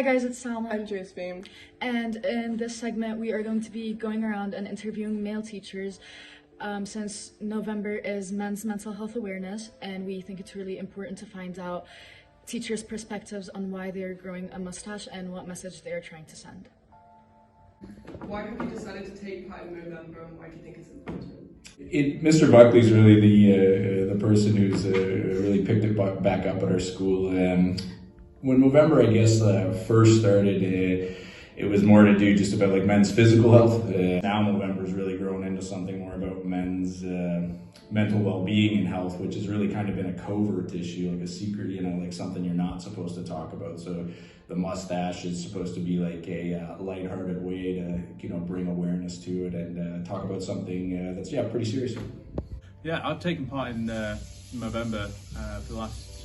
Hi guys, it's Salma. I'm Josephine. And in this segment, we are going to be going around and interviewing male teachers since November is Men's Mental Health Awareness, and we think it's really important to find out teachers' perspectives on why they're growing a mustache and what message they're trying to send. Why have you decided to take part in Movember, and why do you think it's important? Mr. Buckley's really the person who's really picked it back up at our school. When Movember, I guess, first started, it was more to do just about like men's physical health. Now Movember's really grown into something more about men's mental well-being and health, which has really kind of been a covert issue, like a secret, like something you're not supposed to talk about. So the mustache is supposed to be like a lighthearted way to, bring awareness to it and talk about something that's, pretty serious. Yeah, I've taken part in Movember for the last,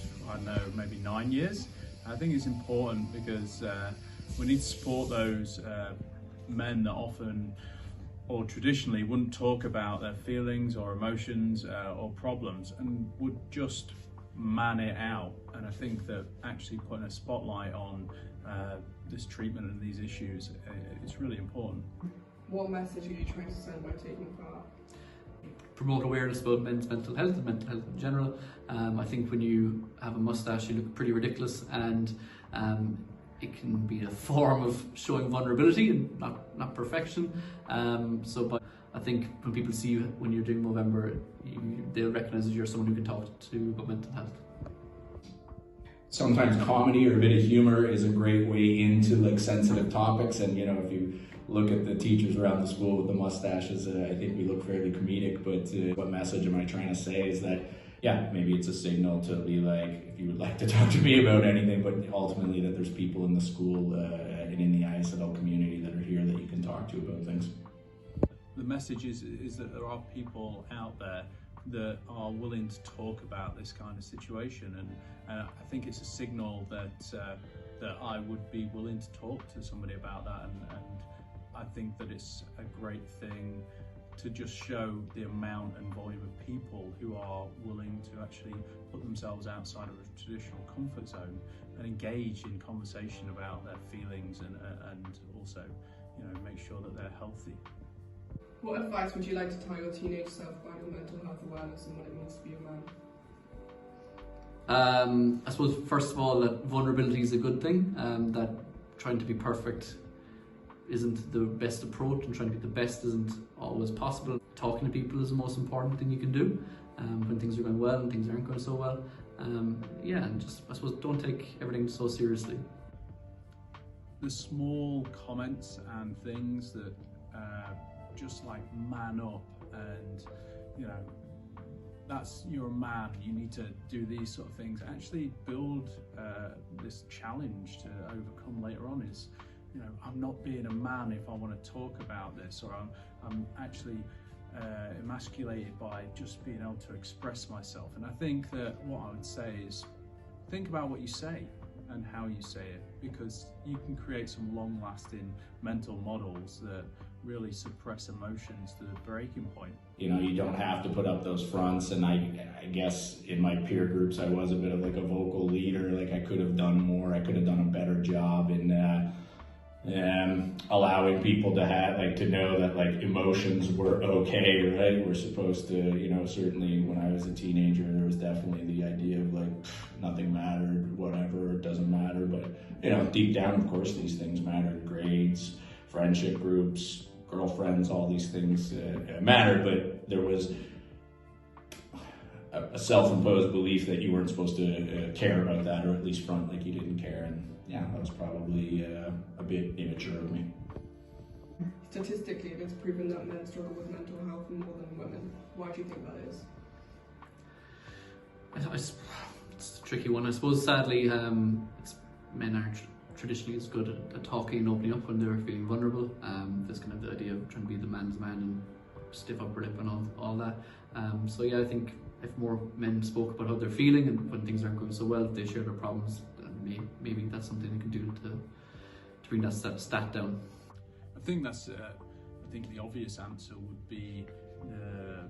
maybe 9 years. I think it's important because we need to support those men that often or traditionally wouldn't talk about their feelings or emotions or problems and would just man it out. And I think that actually putting a spotlight on this treatment and these issues is really important. What message are you trying to send by taking part? Promote awareness about men's mental health and mental health in general. I think when you have a mustache, you look pretty ridiculous, and it can be a form of showing vulnerability and not perfection. But I think when people see you when you're doing Movember, they'll recognise that you're someone who can talk to about mental health. Sometimes comedy or a bit of humor is a great way into like sensitive topics, and if you look at the teachers around the school with the mustaches, I think we look fairly comedic, but what message am I trying to say is that, maybe it's a signal to be like, if you would like to talk to me about anything, but ultimately that there's people in the school and in the ISL community that are here that you can talk to about things. The message is that there are people out there that are willing to talk about this kind of situation, and I think it's a signal that I would be willing to talk to somebody about that, and I think that it's a great thing to just show the amount and volume of people who are willing to actually put themselves outside of a traditional comfort zone and engage in conversation about their feelings and also make sure that they're healthy. What advice would you like to tell your teenage self about your mental health awareness and what it means to be a man? I suppose first of all that vulnerability is a good thing, that trying to be perfect isn't the best approach, and trying to be the best isn't always possible. Talking to people is the most important thing you can do when things are going well and things aren't going so well. And just, I suppose, don't take everything so seriously. The small comments and things that just like man up, and you're a man, you need to do these sort of things, actually build this challenge to overcome later on is, I'm not being a man if I want to talk about this, or I'm actually emasculated by just being able to express myself. And I think that what I would say is think about what you say and how you say it, because you can create some long-lasting mental models that really suppress emotions to the breaking point. You don't have to put up those fronts, and I guess in my peer groups I was a bit of like a vocal leader. Like I could have done more, I could have done a better job in allowing people to know that like emotions were okay, right? We're supposed to, certainly when I was a teenager there was definitely the idea of like nothing mattered, whatever, it doesn't matter, but deep down of course these things mattered. Grades, friendship groups, girlfriends, all these things mattered, but there was a self-imposed belief that you weren't supposed to care about that, or at least front like you didn't care, and that was probably a bit immature of me. Statistically, it's proven that men struggle with mental health more than women. Why do you think that is? It's a tricky one. I suppose sadly men aren't traditionally as good at talking and opening up when they're feeling vulnerable. There's kind of the idea of trying to be the man's man and stiff upper lip and all that. I think if more men spoke about how they're feeling and when things aren't going so well, if they share their problems, then maybe that's something they can do to bring that stat down. I think the obvious answer would be the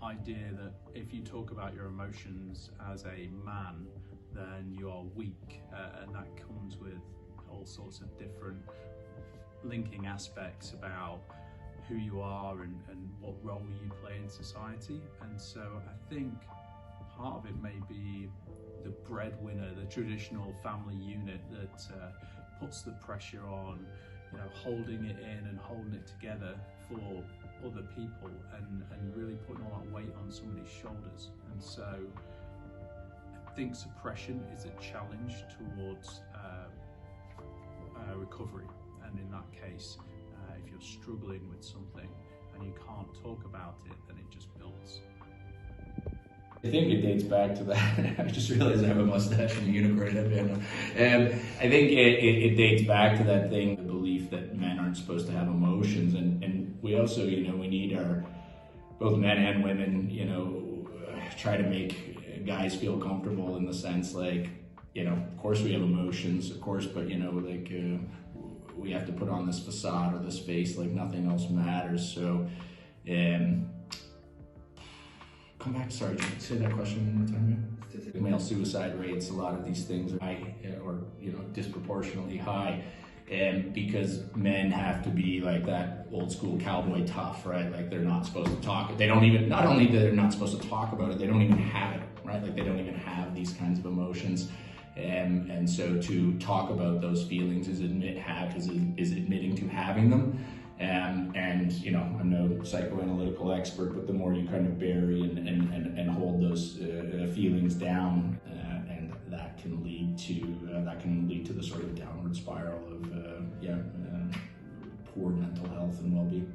idea that if you talk about your emotions as a man, then you are weak, and that comes with sorts of different linking aspects about who you are and what role you play in society. And so I think part of it may be the breadwinner, the traditional family unit that puts the pressure on, holding it in and holding it together for other people, and really putting all that weight on somebody's shoulders. And so I think suppression is a challenge towards recovery. And in that case, if you're struggling with something and you can't talk about it, then it just builds. I think it dates back to that. I just realized I have a mustache and a unicorn headband. I think it dates back to that thing, the belief that men aren't supposed to have emotions, and we also, we need both men and women, try to make guys feel comfortable in the sense like, of course we have emotions, of course, but we have to put on this facade or this face like nothing else matters. So, come back, sorry, say that question one more time. Male suicide rates, a lot of these things are high, or disproportionately high, because men have to be like that old school cowboy tough, right? Like they're not supposed to talk. They don't even, not only that they're not supposed to talk about it, they don't even have it, right? Like they don't even have these kinds of emotions. And so to talk about those feelings is admitting to having them. And I'm no psychoanalytical expert, but the more you kind of bury and hold those feelings down, and that can lead to the sort of downward spiral of poor mental health and well-being.